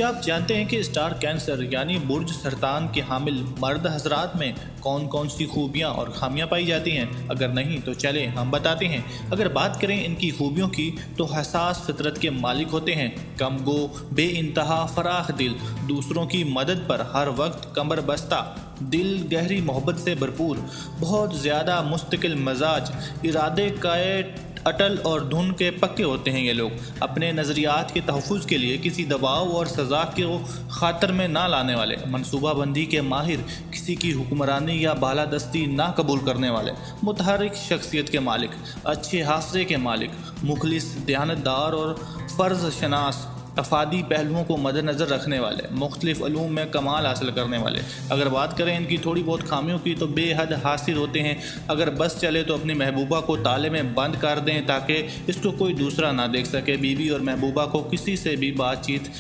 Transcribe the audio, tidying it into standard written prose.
क्या आप जानते हैं कि स्टार कैंसर यानी बुर्ज सरतान के हामिल मर्द हजरात में कौन कौन सी खूबियां और खामियां पाई जाती हैं? अगर नहीं तो चलें हम बताते हैं। अगर बात करें इनकी खूबियों की तो हसास फितरत के मालिक होते हैं, कम गो, बेइंतहा फराख दिल, दूसरों की मदद पर हर वक्त कमर बस्ता, दिल गहरी मोहब्बत से भरपूर, बहुत ज़्यादा मुस्तकिल मजाज, इरादे काए अटल और धुन के पक्के होते हैं। ये लोग अपने नज़रियात के तहफ़्फ़ुज़ के लिए किसी दबाव और सज़ा को ख़ातर में ना लाने वाले, मनसूबाबंदी के माहिर, किसी की हुक्मरानी या बालादस्ती ना कबूल करने वाले, मुतहर्रिक शख्सियत के मालिक, अच्छे हाफ़ज़े के मालिक, मुखलिस, दयानतदार और फ़र्ज़ शनास, अफादी पहलुओं को मद्देनज़र रखने वाले, मुख्तलिफ़ उलूम में कमाल हासिल करने वाले। अगर बात करें इनकी थोड़ी बहुत खामियों की तो बेहद हासिल होते हैं। अगर बस चले तो अपनी महबूबा को ताले में बंद कर दें ताकि इसको कोई दूसरा ना देख सके। बीवी और महबूबा को किसी से भी बातचीत